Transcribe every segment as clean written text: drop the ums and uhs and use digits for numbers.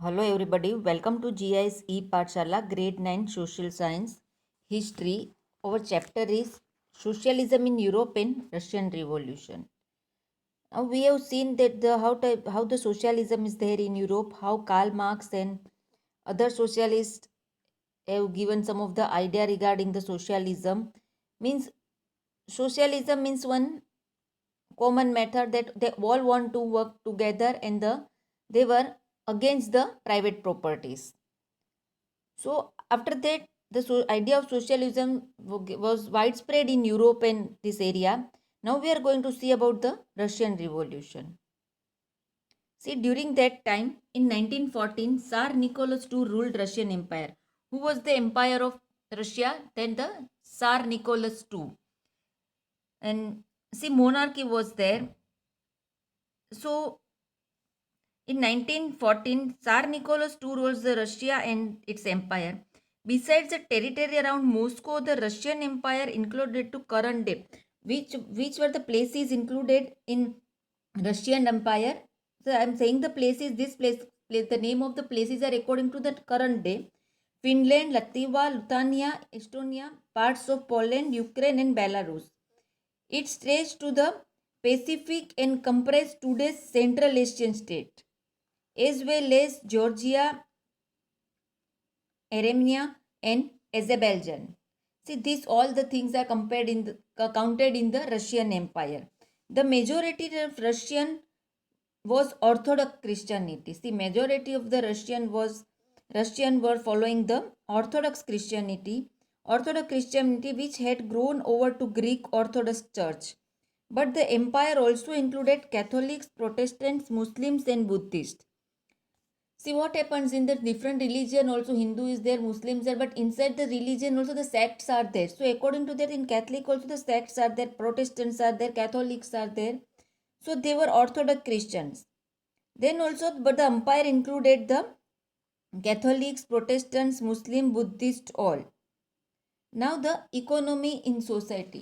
Hello everybody, welcome to GIS E-Pathshala Grade 9 Social Science History. Our chapter is Socialism in Europe and Russian Revolution. Now we have seen that how the socialism is there in Europe, how Karl Marx and other socialists have given some of the idea regarding the socialism. Means socialism means one common method that they all want to work together and they were against the private properties. So after that, the idea of socialism was widespread in Europe and this area. Now we are going to see about the Russian Revolution. See, during that time, in 1914, Tsar Nicholas II ruled Russian Empire. Who was the empire of Russia? Then the Tsar Nicholas II. And see, monarchy was there. So in 1914, Tsar Nicholas II rules the Russia and its empire. Besides the territory around Moscow, the Russian Empire included to current day. Which were the places included in Russian Empire? So I am saying the places, the name of the places are according to the current day. Finland, Latvia, Lithuania, Estonia, parts of Poland, Ukraine and Belarus. It stretched to the Pacific and comprised today's Central Asian state as well as Georgia, Armenia, and Azerbaijan. See, these all the things are counted in the Russian Empire. The majority of Russian was Orthodox Christianity. See, majority of the Russian were following the Orthodox Christianity. Orthodox Christianity which had grown over to Greek Orthodox Church. But the empire also included Catholics, Protestants, Muslims, and Buddhists. See what happens in the different religion also Hindu is there, Muslims there, but inside the religion also the sects are there. So according to that in Catholic also the sects are there, Protestants are there, Catholics are there. So they were Orthodox Christians. Then also but the empire included the Catholics, Protestants, Muslim, Buddhist all. Now the economy in society.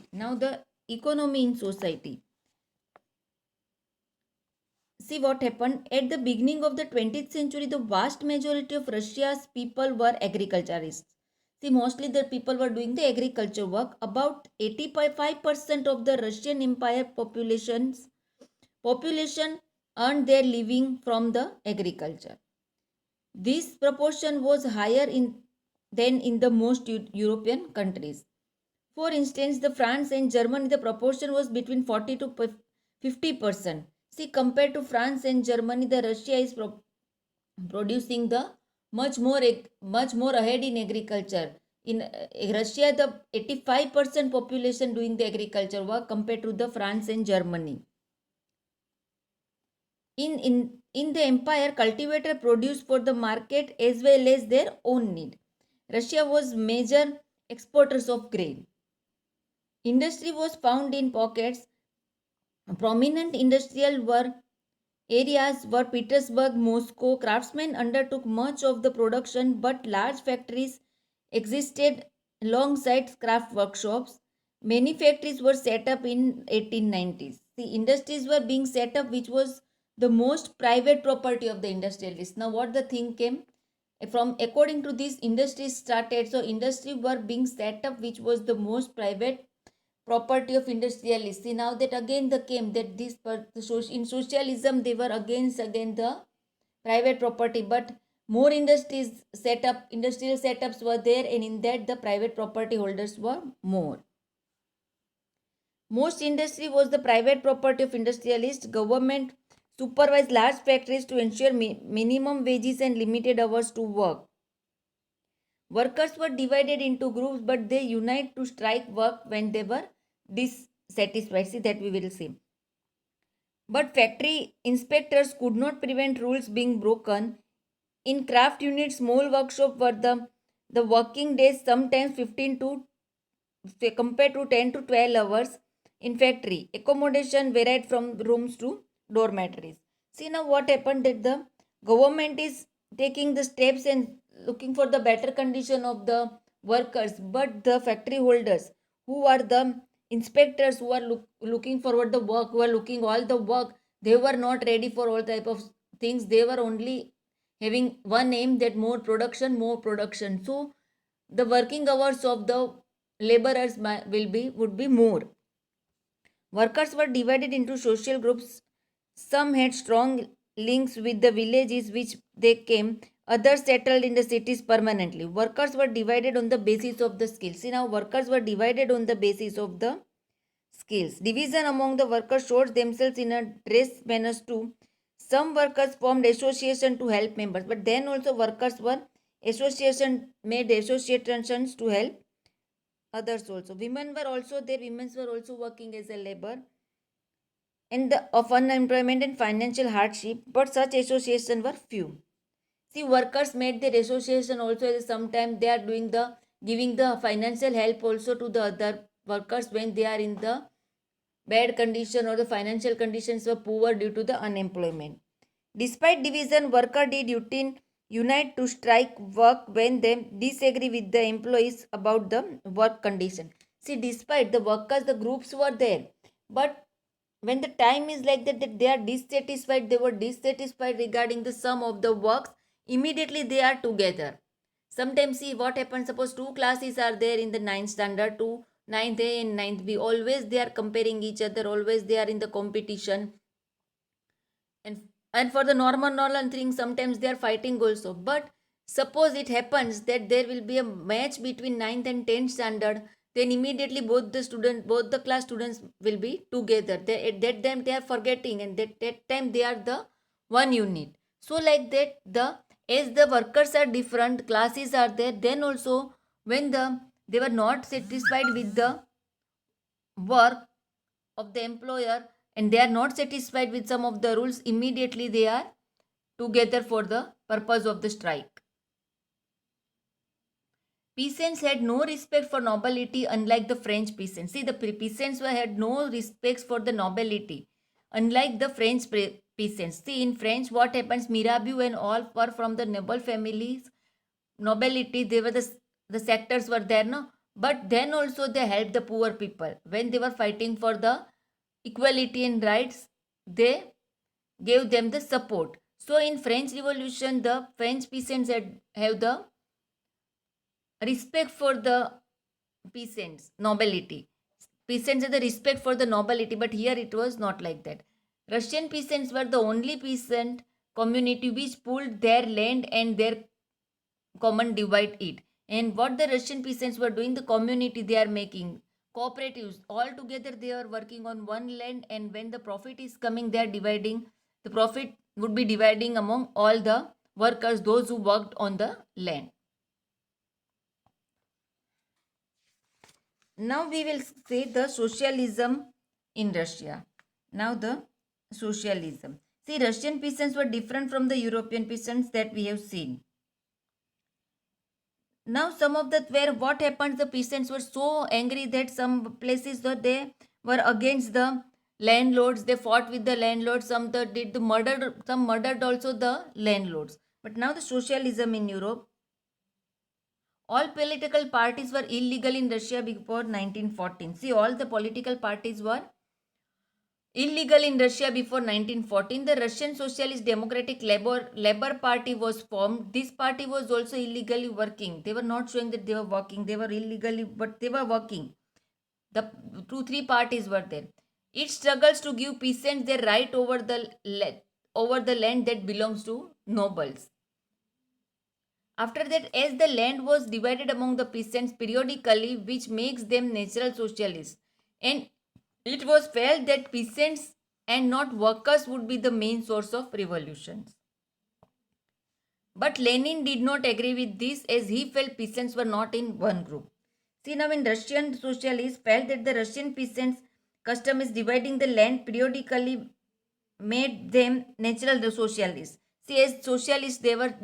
See what happened at the beginning of the 20th century, the vast majority of Russia's people were agriculturists. See, mostly the people were doing the agriculture work. About 85% of the Russian Empire population earned their living from the agriculture. This proportion was higher than in the most European countries. For instance, the France and Germany, the proportion was between 40 to 50%. See, compared to France and Germany, the Russia is producing the much more ahead in agriculture. In Russia, the 85% population doing the agriculture work compared to the France and Germany. In the empire, cultivator produced for the market as well as their own need. Russia was major exporters of grain. Industry was found in pockets. Prominent industrial areas were Petersburg, Moscow. Craftsmen undertook much of the production, but large factories existed alongside craft workshops. Many factories were set up in 1890s. The industries were being set up, which was the most private property of the industrialists. Now, what the thing came from according to this, industries started. So, industry were being set up, which was the most private property of industrialists. See, now that again the came that in socialism they were again the private property, but more industrial setups were there, and in that the private property holders were more. Most industry was the private property of industrialists. Government supervised large factories to ensure minimum wages and limited hours to work. Workers were divided into groups, but they unite to strike work when they were dissatisfied. See, that we will see. But factory inspectors could not prevent rules being broken. In craft units, small workshop were the working days sometimes 15 to compared to 10 to 12 hours. In factory, accommodation varied from rooms to dormitories. See now what happened that the government is taking the steps and looking for the better condition of the workers, but the factory holders who are the inspectors who are looking forward the work, who are looking all the work, they were not ready for all type of things. They were only having one aim, that more production, more production. So the working hours of the laborers would be more. Workers were divided into social groups. Some had strong links with the villages which they came, others settled in the cities permanently. Workers were divided on the basis of the skills. See, now workers were divided on the basis of the skills. Division among the workers showed themselves in a dress manners too. Some workers formed association to help members, but then also workers were made associations to help others also. Women were also there. Women were also working as a labor and of unemployment and financial hardship, but such associations were few. See, workers made their association also at some time they are doing the giving the financial help also to the other workers when they are in the bad condition or the financial conditions were poor due to the unemployment. Despite division, worker did unite to strike work when they disagree with the employees about the work condition. See, despite the workers, the groups were there, but when the time is like that they are dissatisfied, they were dissatisfied regarding the sum of the works, immediately they are together. Sometimes see what happens, suppose two classes are there in the ninth standard, two ninth A and ninth B, always they are comparing each other, always they are in the competition, and for the normal thing sometimes they are fighting also. But suppose it happens that there will be a match between ninth and 10th standard, then immediately both the class students will be together. At that time they are forgetting, and that time they are the one unit. So like that, the as the workers are different, classes are there, then also when they were not satisfied with the work of the employer and they are not satisfied with some of the rules, immediately they are together for the purpose of the strike. Peasants had no respect for nobility, unlike the French peasants. See, the peasants had no respect for the nobility, unlike the French peasants. See, in French, what happens? Mirabeau and all were from the noble families, nobility. They were the sectors were there, no. But then also they helped the poor people when they were fighting for the equality and rights. They gave them the support. So in French Revolution, the French peasants have the respect for the peasants, nobility. Peasants had the respect for the nobility, but here it was not like that. Russian peasants were the only peasant community which pooled their land and their common divide it. And what the Russian peasants were doing, the community they are making cooperatives all together, they are working on one land, and when the profit is coming, they are dividing. The profit would be dividing among all the workers, those who worked on the land. Now we will say the socialism in Russia. Now the socialism. See, Russian peasants were different from the European peasants that we have seen. Now some of the where what happened, the peasants were so angry that some places that they were against the landlords, they fought with the landlords, some did the murder, some murdered also the landlords. But now the socialism in Europe, all political parties were illegal in Russia before 1914. See, all the political parties were illegal in Russia before 1914. The Russian Socialist Democratic Labor Party was formed. This party was also illegally working. They were not showing that they were working. They were illegally, but they were working. The 2-3 parties were there. It struggles to give peasants their right over the land that belongs to nobles. After that, as the land was divided among the peasants periodically, which makes them natural socialists, and it was felt that peasants and not workers would be the main source of revolutions. But Lenin did not agree with this, as he felt peasants were not in one group. See, now in Russian socialists felt that the Russian peasants' custom is dividing the land periodically made them natural socialists. See, as socialists, they were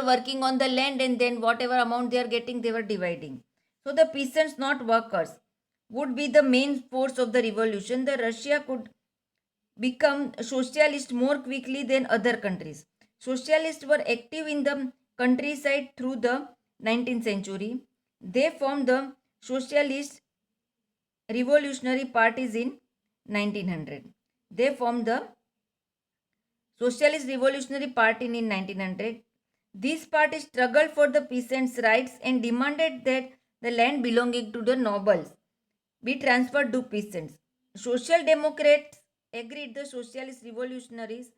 working on the land, and then whatever amount they are getting, they were dividing. So the peasants, not workers, would be the main force of the revolution. The Russia could become socialist more quickly than other countries. Socialists were active in the countryside through the 19th century. They formed the socialist revolutionary parties in 1900. They formed the Socialist Revolutionary Party in 1900. This party struggled for the peasants' rights and demanded that the land belonging to the nobles be transferred to peasants. Social Democrats agreed the socialist revolutionaries,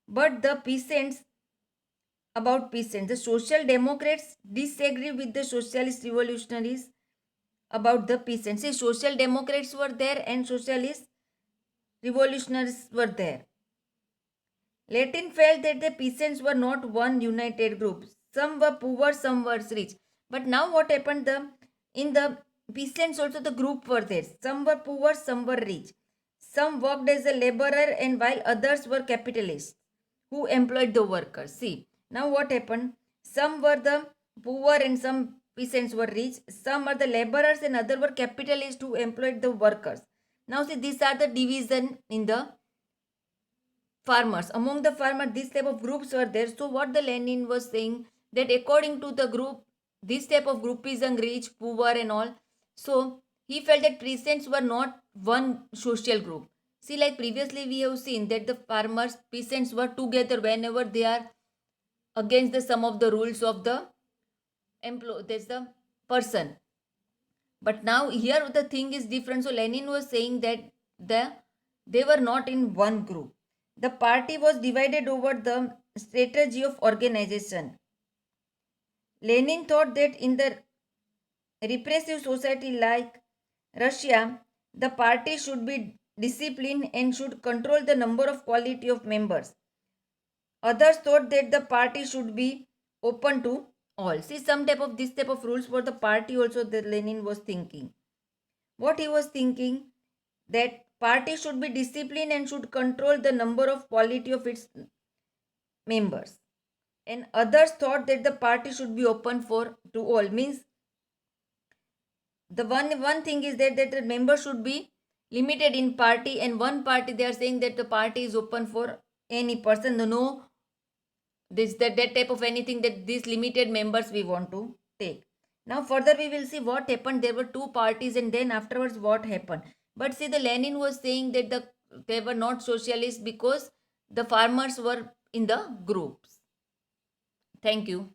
but the peasants about peasants. The Social Democrats disagree with the socialist revolutionaries about the peasants. See, Social Democrats were there and socialist revolutionaries were there. Latin felt that the peasants were not one united group. Some were poor, some were rich. But now what happened? In the peasants also the group were there. Some were poor, some were rich. Some worked as a laborer and while others were capitalists who employed the workers. See, now what happened? Some were the poor and some peasants were rich. Some are the laborers and other were capitalists who employed the workers. Now see, these are the division in the farmers. Among the farmers, this type of groups were there. So what the Lenin was saying, that according to the group, this type of groupism, rich, poor and all. So he felt that peasants were not one social group. See, like previously we have seen that the farmers, peasants were together whenever they are against the some of the rules of the there's the person. But now here the thing is different. So Lenin was saying that they were not in one group. The party was divided over the strategy of organization. Lenin thought that in the repressive society like Russia, the party should be disciplined and should control the number of quality of members. Others thought that the party should be open to all. See, some type of this type of rules for the party also that Lenin was thinking. What he was thinking, that party should be disciplined and should control the number of quality of its members. And others thought that the party should be open for to all. Means the one thing is that the members should be limited in party, and one party they are saying that the party is open for any person. No, this that type of anything, that these limited members we want to take. Now further we will see what happened. There were two parties and then afterwards what happened. But see, the Lenin was saying that they were not socialists because the farmers were in the groups. Thank you.